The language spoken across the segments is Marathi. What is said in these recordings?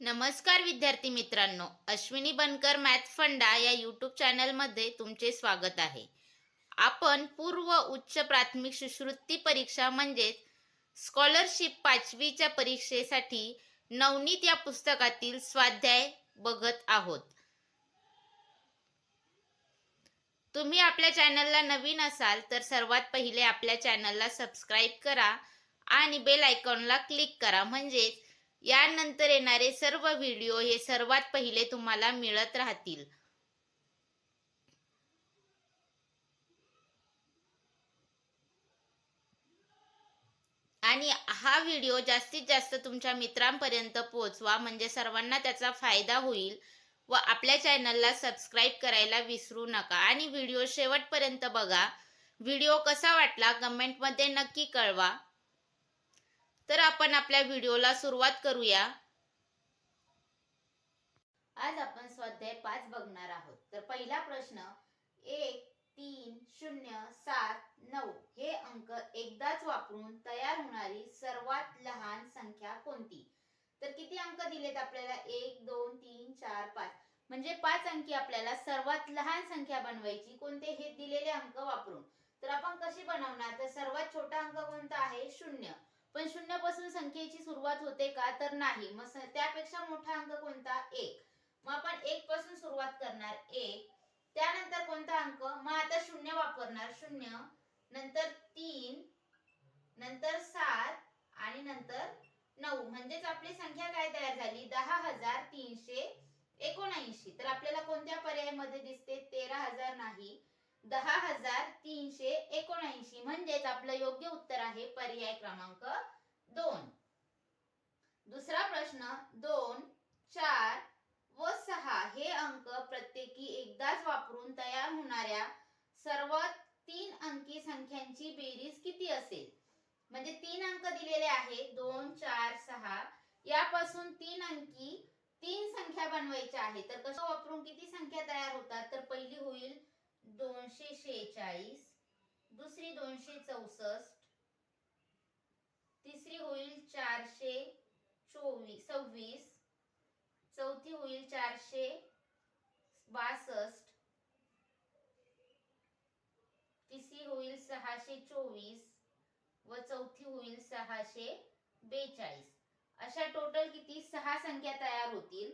नमस्कार विद्यार्थी मित्रांनो, अश्विनी बनकर मॅथ फंडा या यूट्यूब चॅनलमध्ये तुमचे स्वागत आहे. आपण पूर्व उच्च प्राथमिक शिष्यवृत्ती परीक्षा म्हणजेच स्कॉलरशिप 5वीच्या परीक्षेसाठी नवनीत या पुस्तकातील स्वाध्याय बघत आहोत. तुम्ही आपल्या चॅनलला नवीन असाल तर सर्वात पहिले आपल्या चॅनलला सबस्क्राईब करा आणि बेल आयकॉनला क्लिक करा, म्हणजेच यानंतर येणारे सर्व व्हिडिओ हे सर्वात पहिले तुम्हाला मिळत राहतील. आणि हा व्हिडिओ जास्तीत जास्त तुमच्या मित्रांपर्यंत पोहोचवा, म्हणजे सर्वांना त्याचा फायदा होईल. व आपल्या चॅनलला सबस्क्राईब करायला विसरू नका आणि व्हिडिओ शेवटपर्यंत बघा. व्हिडिओ कसा वाटला कमेंटमध्ये नक्की कळवा. तर आपण आपल्या व्हिडिओला सुरुवात करूया. आज आपण स्वाध्याय 5 बघणार आहोत. तर पहिला प्रश्न, 1 3 0 7 9 हे अंक एकदाच वापरून तयार होणारी सर्वात लहान संख्या कोणती? तर किती अंक दिलेत आपल्याला? 1 2 3 4 5, म्हणजे 5 अंकी आपल्याला सर्वात लहान संख्या बनवायची. कोणते? हे दिलेले अंक वापरून. तर आपण कशी बनवणार? तर सर्वात छोटा अंक कोणता आहे? 0. पण 0 पासून संख्येची सुरुवात होते का? तर नाही. मग त्यापेक्षा मोठा अंक कोणता? 1. मग आपण 1 पासून सुरुवात करणार. 1, त्यानंतर कोणता अंक? मग आता 0 वापरणार. 0 नंतर 3 नंतर 7 आणि नंतर 9, म्हणजेच आपली संख्या काय तयार झाली? 10,379. तर आपल्याला कोणत्या पर्यायामध्ये दिसते? 13,000 नाही, 10,379, म्हणजेच आपलं योग्य उत्तर आहे पर्याय क्रमांक 2. दुसरा प्रश्न, 2 4 व 6 हे अंक प्रत्येकी एकदाच वापरून तयार होणाऱ्या सर्वात 3 अंकी संख्यांची बेरीज किती असेल? म्हणजे 3 अंक दिलेले आहे, 2 4 6, यापासून 3 अंकी 3 संख्या बनवायच्या आहे. तर कसं वापरून किती संख्या तयार होतात? तर पहिली होईल 246, दुसरी 264, तिसरी होईल 426, चौथी होईल 462, तिसरी होईल 624 व चौथी होईल 642. अशा टोटल किती? 6 संख्या तयार होतील.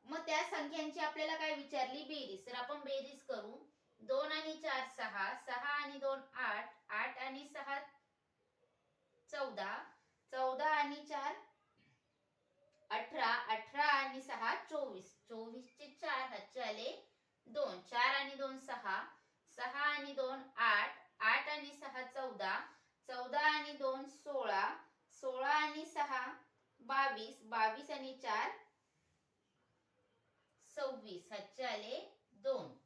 मग त्या संख्यांची आपल्याला काय विचारली? बेरीज. तर आपण बेरीज करू. 2 आणि 4 6, 6 आणि 2 8, 8 आणि 6 14, 14 आणि 4 18, 18 आणि 6 24, 24 चे 4 हातचे आले 2, 4 आणि 2 6, 6 आणि 2 8, 8 आणि 6 14, 14 आणि 2 16, 16 आणि 6 22, 22 आणि 4 26, हातचे आले 2,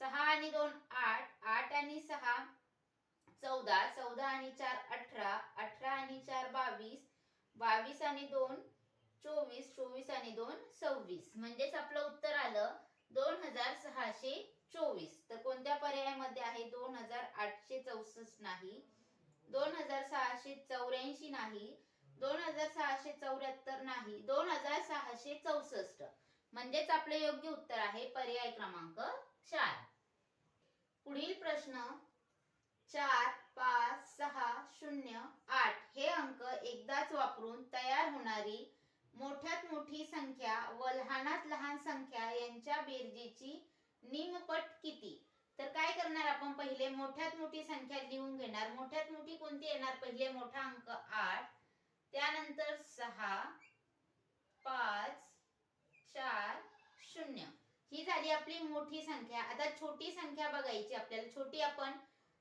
6 आणि 2 8, 8 आणि 6 14, 14 आणि 4 18, 18 आणि 4 22, 22 आणि 2 24, 24 आणि 2 26, म्हणजेच आपलं उत्तर आलं 2624. तर कोणत्या पर्यायामध्ये आहे? 2864 नाही, 2684 नाही, 2674 नाही, 2664, म्हणजेच आपले योग्य उत्तर आहे पर्याय क्रमांक 4. पुढील प्रश्न, 4 5 6 0 8 हे अंक एकदाच वापरून तयार होणारी मोठ्यात मोठी संख्या व लहानात लहान संख्या यांच्या बेरजेची निमपट किती? तर काय करणार आपण? पहिले मोठ्यात मोठी संख्या लिहून घेणार. मोठ्यात मोठी कोणती येणार? पहिले मोठा अंक 8, त्यानंतर 6 5 4 0, ही झाली आपली मोठी संख्या. आता छोटी संख्या बघायची आपल्याला. छोटी आपण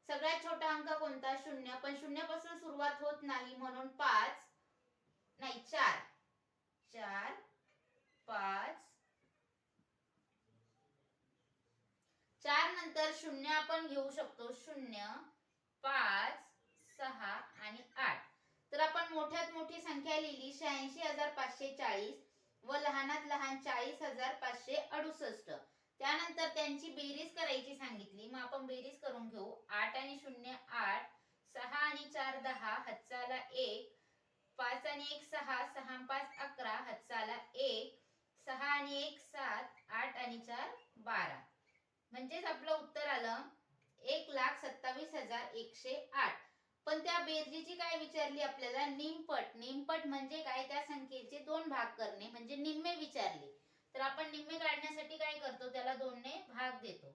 सगळ्यात छोटा अंक कोणता? 0, पण 0 पासून सुरुवात होत नाही, म्हणून 4 5 4 नंतर 0 आपण घेऊ शकतो. 0 5 6 आणि 8. तर आपण मोठ्यात मोठी संख्या लिहिली 86,540 व लहानात लहान 40,568. त्यानंतर त्यांची बेरीज करायची सांगितली. मग आपण बेरीज करून घेऊ. 8 आणि 0 8, 6 आणि 4 10, हातचा आला 1, 5 आणि 1 6, 6 आणि 5 11, हातचा आला 1, आणि 4 12. म्हणजेच आपलं उत्तर आलं 1,27,108. पण त्या बेरजेची काय विचारली आपल्याला? निमपट. निमपट म्हणजे काय? त्या संख्येचे 2 भाग करणे म्हणजे निम्मे विचारले. तर आपण निम्मे काढण्यासाठी काय करतो? त्याला 2 ने भाग देतो.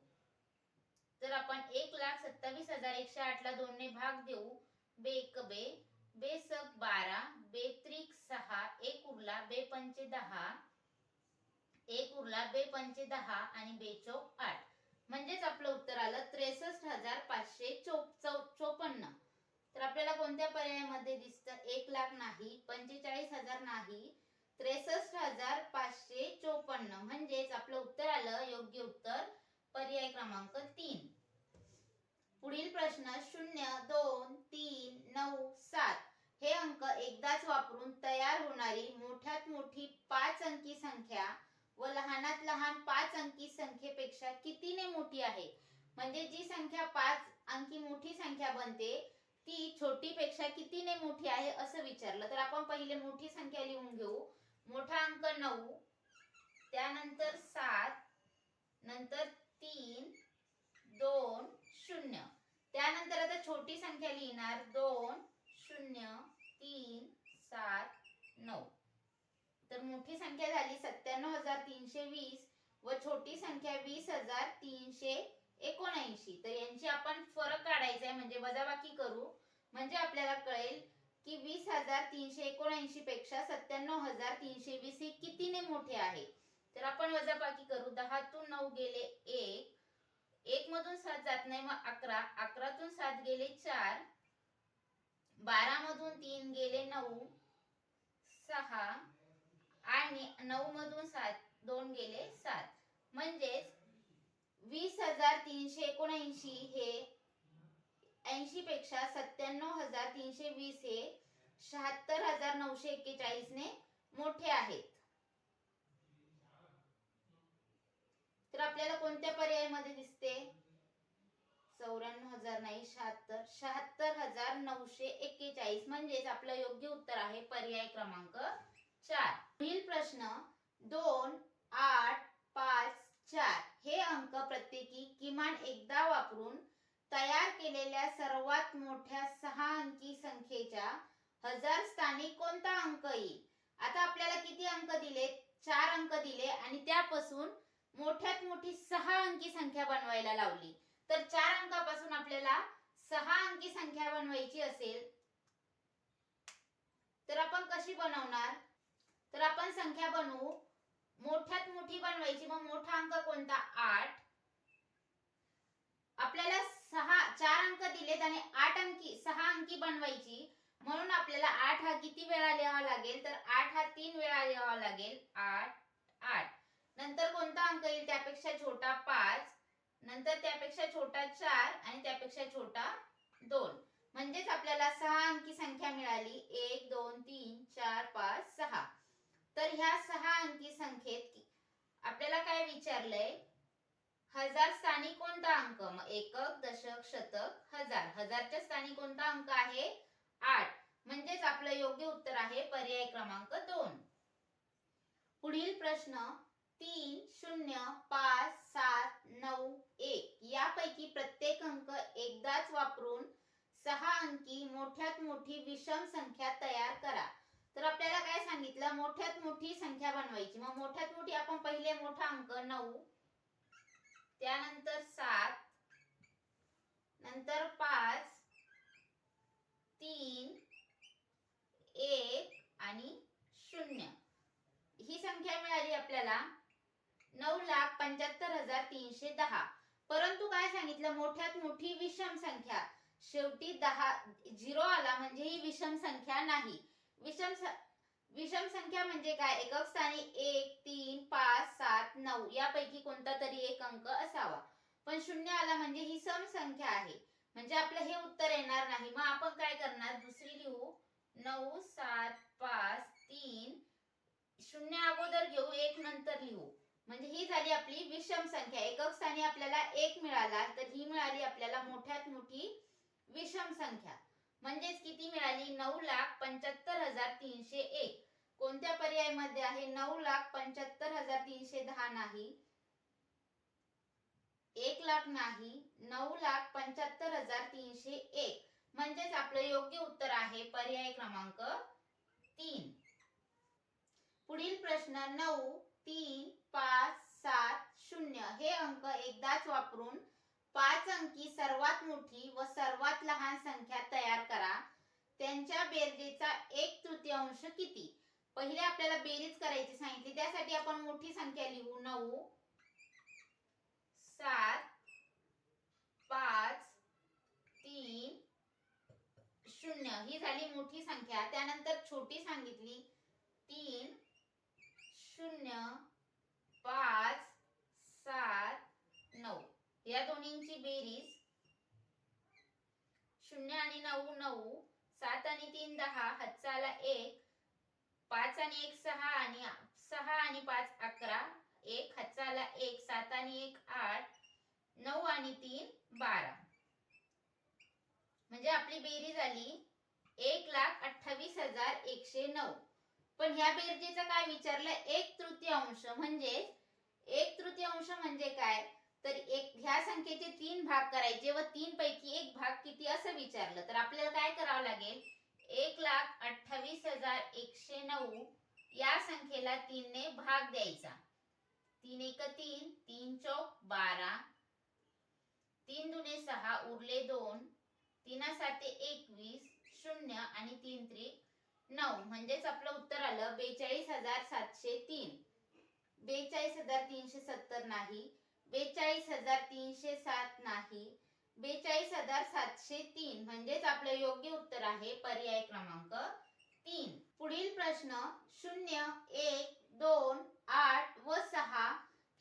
तर आपण 1,27,108 ला 2 ने भाग देऊ. बेक बे, बेसक 12, बेत्रिक 6, एक उरला, बेपंचे 10, एक उरला, बेपंचे 10 आणि बेचोक 8. म्हणजेच आपलं उत्तर आलं 63,554. तर आपल्याला कोणत्या पर्यायामध्ये दिसतं? 1,00,000 नाही, 45,000 नाही, 63,554. म्हणजेच आपलं उत्तर आलं, योग्य उत्तर पर्याय क्रमांक 3. पुढील प्रश्न 0, 2, 3, 9, 7 हे अंक एकदाच वापरून तयार होणारी मोठ्यात मोठी 5 अंकी संख्या व लहानात लहान 5 अंकी संख्येपेक्षा कितीने मोठी आहे? म्हणजे जी संख्या 5 अंकी मोठी संख्या बनते ती छोटी पेक्षा कितीने मोठी आहे असं विचारलं. तर आपण पहिले मोठी संख्या लिहून घेऊ. मोठा अंक 9, त्यानंतर 7, नंतर 3, 2, 0. त्यानंतर आता छोटी संख्या लिहिणार 2, 0, 3, 7, 9. तर मोठी संख्या झाली 97,320 व छोटी संख्या 20,379. तर यांची आपण फरक काढायचा आहे म्हणजे वजाबाकी करू. म्हणजे आपल्याला कळेल की 20,379 पेक्षा 97,320 हे कितीने मोठे आहे. तर आपण वजाबाकी करू. 10 तून 9 गेले 1, 1 मधून 7 जात नाही मग 11, 11 तून 7 गेले 4, 12 मधून 3 गेले 9, 6 आणि 9 मधून 7 2 गेले 7. म्हणजेच 20,379 हे 80 पेक्षा 97,320 हे 76,941 ने मोठे आहेत. तर आपल्याला कोणत्या पर्यायामध्ये दिसते? 94,000 नाही, 76,941. म्हणजेच आपलं योग्य उत्तर आहे पर्याय क्रमांक 4. पुढील प्रश्न 2, 8, 5, 4 हे अंक प्रत्येकी किमान एकदा वापरून तयार केलेल्या सर्वात मोठ्या 6 अंकी संख्येच्या 1000 स्थानी कोणता अंक येईल? आता आपल्याला किती अंक दिले? 4 अंक दिले आणि त्यापासून मोठ्यात मोठी 6 अंकी संख्या बनवायला लावली. तर 4 अंकापासून आपल्याला 6 अंकी संख्या बनवायची असेल तर आपण कशी बनवणार? तर आपण संख्या बनवू. मोठ्यात मोठी बनवायची. मग मोठा अंक कोणता? 8. आपल्याला 4 अंक दिलेत आणि 6 अंकी बनवायची. म्हणून आपल्याला 8 हा किती वेळा लिहावा लागेल? तर 8 हा 3 वेळा लिहावा लागेल. 8, 8. नंतर कोणता अंक येईल त्यापेक्षा छोटा? 5. नंतर त्यापेक्षा छोटा 4 आणि त्यापेक्षा छोटा 2. म्हणजेच आपल्याला 6 अंकी संख्या मिळाली. 1, 2, 3, 4, 5, 6. तर ह्या 6 अंकी संख्येत आपल्याला काय विचारलंय? 1000 स्थानी कोणता अंक? मग एकक, दशक, शतक, हजार. हजारच्या स्थानी कोणता अंक आहे? 8. म्हणजेच आपलं योग्य उत्तर आहे पर्याय क्रमांक 2. पुढील प्रश्न 3, 0, 5, 7, 9, 1 यापैकी प्रत्येक अंक एकदाच वापरून 6 अंकी मोठ्यात मोठी विषम संख्या तयार करा. तर आपल्याला काय सांगितलं? मोठ्यात मोठी संख्या बनवायची. मग मोठ्यात मोठी आपण पहिले मोठा अंक 9, त्यानंतर 7, नंतर 5, 3, 1 आणि 0 ही संख्या मिळाली आपल्याला 9,75,310. परंतु काय सांगितलं? मोठ्यात मोठी विषम संख्या. शेवटी 0 आला म्हणजे ही विषम संख्या नाही. विषम संख्या म्हणजे काय? एकक स्थानी 1, 3, 5, 7, 9 यापैकी कोणता तरी एक अंक असावा. पण 0 आला म्हणजे ही सम संख्या आहे. म्हणजे आपलं हे उत्तर येणार नाही. मग आपण काय करणार? दुसरी लिहू. 9, 7, 5, 3 0 अगोदर घेऊ, 1 नंतर लिहू. म्हणजे ही झाली आपली विषम संख्या. एकक स्थानी आपल्याला 1 मिळाला तर ही मिळाली आपल्याला मोठ्यात मोठी विषम संख्या. म्हणजेच किती मिळाली? 9,75,301. कोणत्या पर्यायामध्ये आहे? 9,75,310 नाही, 1,00,000 नाही, 9,75,301 म्हणजेच आपलं योग्य उत्तर आहे पर्याय क्रमांक 3. पुढील प्रश्न 9, 3, 5, 7, 0 हे अंक एकदाच वापरून 5 अंकी सर्वात मोठी व सर्वात लहान संख्या तयार करा. त्यांच्या बेरजेचा 1/3 किती? पहिले आपल्याला बेरीज करायची सांगितली, त्यासाठी आपण मोठी संख्या लिहू 9, 7, 5, 3, 0 ही झाली मोठी संख्या. त्यानंतर छोटी सांगितली 3, 0, 5, 7, 9 या दोन्हींची बेरीज 0 आणि 9 9, 7 आणि 3 10, हातचा आला 1, 5 आणि 1 6 आणि 6 आणि 5 11, 1 हातचा आला 1, 7 आणि 1 8, 9 आणि 3 12 म्हणजे आपली बेरीज आली 1,28,109. पण ह्या बेरजेचं काय विचारलं? 1/3 म्हणजे 1/3 म्हणजे काय? तर ह्या संख्येचे 3 भाग करायचे व 3 पैकी 1 भाग किती असं विचारलं तर आपल्याला काय करावं लागेल? 1,28,109 या संख्येला 3 ने भाग द्यायचा. 3 1 3, 3 चौक 12, 3 दुने 6 उरले 2, 3 7 21, 0 आणि 3 त्रिक 9 म्हणजेच आपलं उत्तर आलं 42,703. 42,370 नाही, 42,307 नाही, 42,703 म्हणजेच आपलं योग्य उत्तर आहे पर्याय क्रमांक 3. पुढील प्रश्न 0 1 2 8 व 6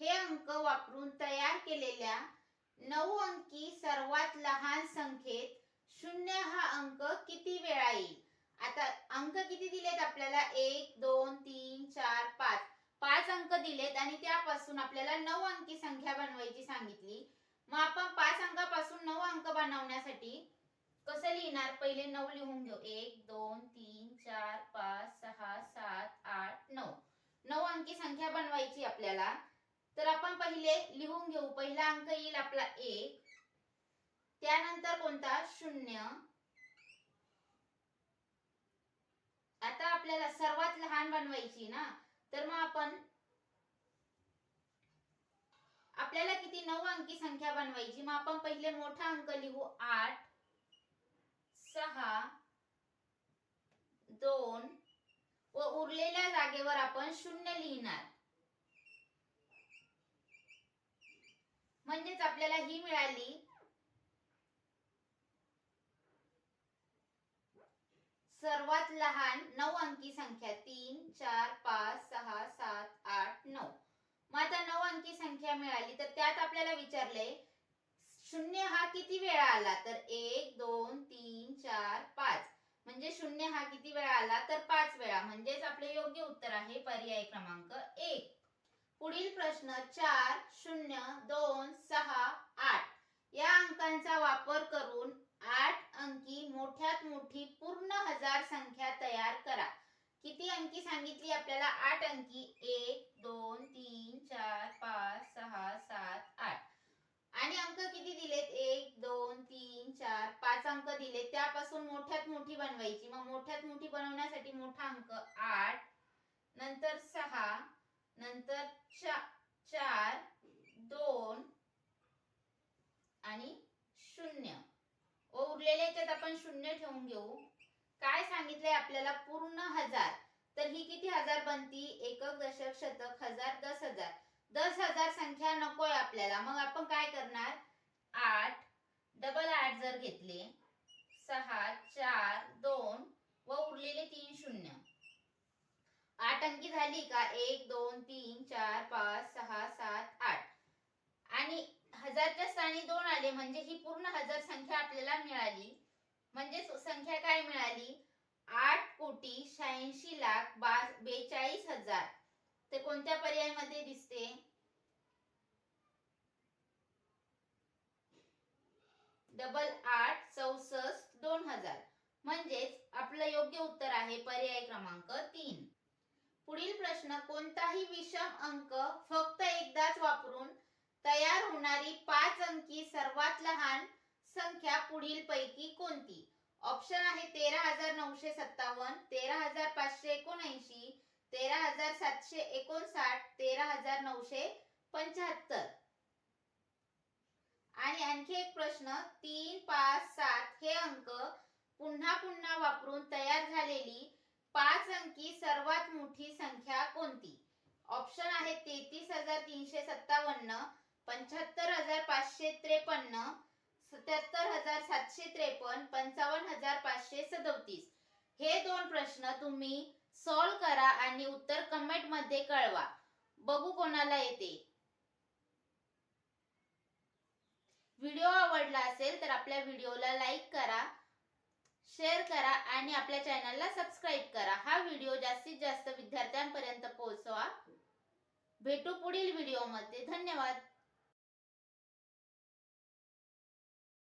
हे अंक वापरून तयार केलेल्या 9 अंकी सर्वात लहान संख्येत 0 हा अंक किती वेळा येईल? आता अंक किती दिलेत आपल्याला? 1 2 3 4 5 5 अंक दिलेत आणि त्यापासून आपल्याला 9 अंकी संख्या बनवायची सांगितली. मग आपण 5 अंकापासून 9 अंक बनवण्यासाठी कसं लिहिणार? पहिले 9 लिहून घेऊ. 1 2 3 4 5 6 7 8 9 9 अंकी संख्या बनवायची आपल्याला. तर आपण पहिले लिहून घेऊ. पहिला अंक येईल आपला 1, त्यानंतर कोणता? 0. आता आपल्याला सर्वात लहान बनवायची ना, तर मग आपल्याला किती 9 अंकी संख्या बनवायची. मग आपण पहिले मोठा अंक लिहू 8, 6, 2 व उरलेल्या जागेवर आपण 0 लिहिणार. म्हणजेच आपल्याला ही मिळाली सर्वात लहान 9 अंकी संख्या 3 4 5 6 7 8 9. मग आता 9 अंकी संख्या मिळाली तर त्यात आपल्याला विचारले 0 हा किती वेळा आला? तर 1 2 3 4 5 म्हणजे 0 हा किती वेळा आला? तर 5 वेळा. म्हणजेच आपले योग्य उत्तर आहे पर्याय क्रमांक 1. पुढील प्रश्न 4 0 2 6 8 या अंकांचा वापर करून 8 अंकी मोठ्यात मोठी पूर्ण हजार संख्या तयार करा. किती अंकी सांगितली आपल्याला? 8 अंकी. 1 2 3 4 5 6 7 8 आणि अंक किती दिलेत? 1 2 3 4 5 अंक दिलेत. त्यापासून मोठ्यात मोठी बनवायची. मग मोठ्यात मोठी बनवण्यासाठी मोठा अंक 8, नंतर 6, नंतर 4 2 आणि 0 व उरलेल्याच्यात आपण 0 ठेवून घेऊ. काय सांगितलंय आपल्याला? पूर्ण हजार. तर ही किती हजार बनती? एकक दशक शतक हजार 10,000. 10,000 संख्या नकोय आपल्याला. मग आपण काय करणार? 8 डबल 8 जर घेतले 6 4 2 व उरलेले 3 0. 8 अंकी झाली का? 1 2 3 4 5 6 7 8 आणि हजारच्या स्थानी 2 आले म्हणजे ही पूर्ण हजार संख्या आपल्याला मिळाली. म्हणजे संख्या काय मिळाली? 8,86,42,000. ते कोणत्या पर्यायामध्ये दिसते? डबल 8 64 2000. म्हणजेच आपलं योग्य उत्तर आहे पर्याय क्रमांक 3. पुढील प्रश्न कोणताही विषम अंक फक्त एकदाच वापरून तयार होणारी 5 अंकी सर्वात लहान संख्या पुढील पैकी कोणती? ऑप्शन आहे 13,957, 13,579, 13,759, 13,975. आणि आणखी एक प्रश्न, 3, 5, 7 हे अंक पुन्हा पुन्हा वापरून तयार झालेली 5 अंकी सर्वात मोठी संख्या कोणती? ऑप्शन आहे 33,357, 75,553, 77,753, 55,537. हे दोन प्रश्न तुम्ही सॉल्व करा आणि उत्तर कमेंट मध्ये कळवा. बघू कोणाला येते. व्हिडिओ आवडला असेल तर आपल्या व्हिडिओला लाईक करा, शेअर करा आणि आपल्या चॅनलला सबस्क्राईब करा. हा व्हिडिओ जास्तीत जास्त विद्यार्थ्यांपर्यंत पोहोचवा. भेटू पुढील व्हिडिओमध्ये.